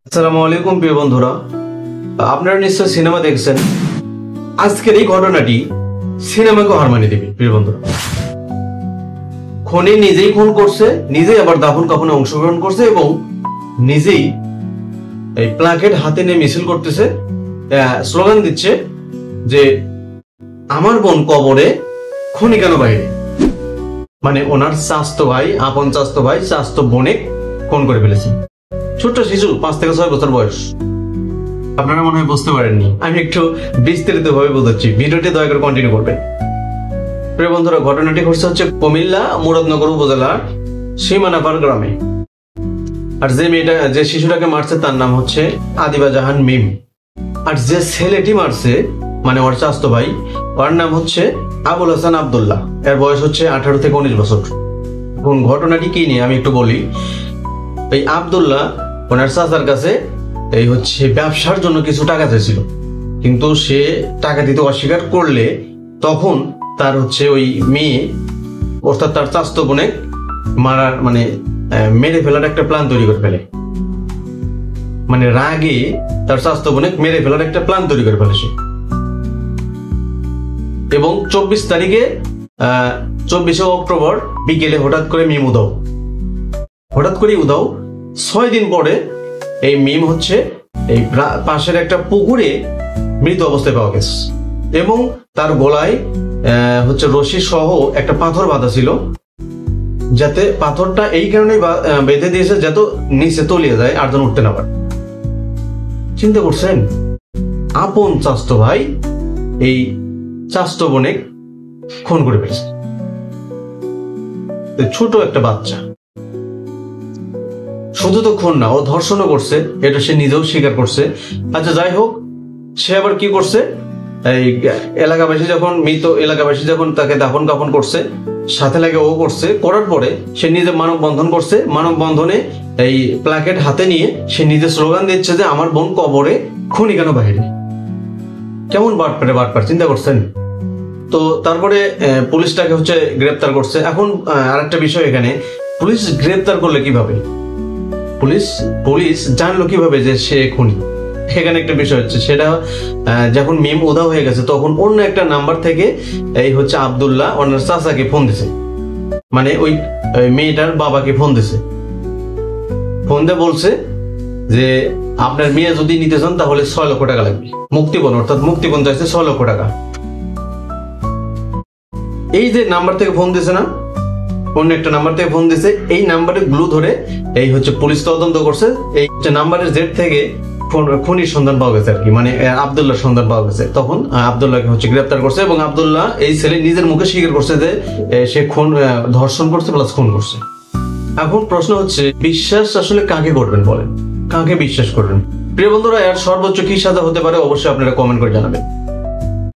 আসসালামু আলাইকুম প্রিয় বন্ধুরা, আপনারা নিশ্চয় সিনেমা দেখছেন। আজকের এই ঘটনাটি সিনেমাকে হার মানিয়ে দেবে। প্রিয় বন্ধুরা, খুনি নিজেই খুন করছে, নিজেই আবার দাফন কাফনে অংশগ্রহণ করছে এবং নিজেই এই প্লাকেট হাতে নিয়ে মিছিল করতেছে, স্লোগান দিচ্ছে যে আমার বোন কবরে, খুনি কেন বাইরে। মানে ওনার চাস্তো ভাই, আপন চাস্তো ভাই, চাস্তো বোনে খুন করে ফেলেছে। ছোট্ট শিশু, 5 থেকে 6 বছর বয়স। আপনারা মনে হয় বুঝতে পারেননি, আমি একটু বিস্তারিত ভাবে বোঝাচ্ছি, ভিডিওটি দয়া করে কন্টিনিউ করবেন। প্রিয় বন্ধুরা, ঘটনাটি ঘটছে হচ্ছে কুমিল্লা মুরাদনগর উপজেলার সীমানাপাড় গ্রামে। আর যে শিশুটাকে মারছে তার নাম হচ্ছে আদিবা জাহান মিম। আর যে ছেলেটি মারছে মানে ওর চাস্তো ভাই, ওর নাম হচ্ছে আবুল হাসান আব্দুল্লাহ। এর বয়স হচ্ছে 18 থেকে 19 বছর। এখন ঘটনাটি কি নিয়ে আমি একটু বলি। এই আব্দুল্লাহ ওনার চাচার কাছে এই হচ্ছে ব্যবসার জন্য কিছু টাকা চাইছিল, কিন্তু সে টাকা দিতে অস্বীকার করলে তখন তার হচ্ছে ওই মেয়ে অর্থাৎ তার চাস্তো বোনে মারার মানে মেরে ফেলার একটা প্ল্যান তৈরি করে ফেলে। মানে রাগে তার চাস্তো বোনে মেরে ফেলার একটা প্ল্যান তৈরি করে ফেলে সে। এবং 24 অক্টোবর বিকেলে হঠাৎ করে মিম উধাও। 6 দিন পরে এই মিম হচ্ছে এই পাশের একটা পুকুরে মৃত অবস্থায় পাওয়া গেছে এবং তার গলায় হচ্ছে রশি সহ একটা পাথর বাঁধা ছিল, যাতে পাথরটা এই কারণে বেঁধে দিয়েছে যাতে নিচে তলিয়ে যায় আর যেন উঠতে না পারে। চিন্তা করছেন, আপন চাস্তো ভাই এই চাস্তো বোনে খুন করে ফেলেছে। ছোট একটা বাচ্চা। শুধু তো খুন না, ও ধর্ষণও করছে, এটা সে নিজেও স্বীকার করছে। আচ্ছা যাই হোক, সে আবার কি করছে, এই এলাকাবাসী যখন তাকে দাফন কাফন করছে, সাথে লাগে ও করছে, করার পরে সে নিজে মানববন্ধন করছে। মানববন্ধনে এই প্লাকেট হাতে নিয়ে সে নিজে স্লোগান দিচ্ছে যে আমার বোন কবরে, খুনি কেন বাইরে। কেমন বাটপার চিন্তা করছেন। তো তারপরে পুলিশ তাকে হচ্ছে গ্রেপ্তার করছে। এখন আরেকটা বিষয়, এখানে পুলিশ গ্রেপ্তার করলে কিভাবে, পুলিশ জানলো কিভাবে যে সে খুনি। এখানে একটা বিষয় হচ্ছে, সেটা যখন মিম উধাও হয়ে গেছে তখন অন্য একটা নাম্বার থেকে এই হচ্ছে আব্দুল্লাহ ওনার চাচাকে ফোন দিছে, মানে ওই মেয়েটার বাবাকে ফোন দিছে। ফোন দিয়ে বলছে যে আপনার মেয়ে যদি নিতে চান তাহলে 6 লক্ষ টাকা লাগবে, মুক্তিপণ, অর্থাৎ মুক্তিপণ চাইছে 6 লক্ষ টাকা। এই যে নাম্বার থেকে ফোন দিছে না, অন্য একটা নাম্বার থেকে ফোন দিছে, এই নাম্বারে গ্লু ধরে এই হচ্ছে পুলিশ তদন্ত করছে। এই নাম্বারের জেড থেকে খুনির সন্ধান পাওয়া গেছে আর কি, মানে আব্দুল্লাহর সন্ধান পাওয়া গেছে। তখন আব্দুল্লাহকে হচ্ছে গ্রেপ্তার করছে এবং আব্দুল্লাহ এই ছেলে নিজের মুখে স্বীকার করছে যে সে ধর্ষণ করছে প্লাস খুন করছে। এখন প্রশ্ন হচ্ছে, বিশ্বাস আসলে কাকে করবেন বলেন, কাকে বিশ্বাস করবেন? প্রিয় বন্ধুরা, এর সর্বোচ্চ কি সাজা হতে পারে অবশ্যই আপনারা কমেন্ট করে জানাবেন।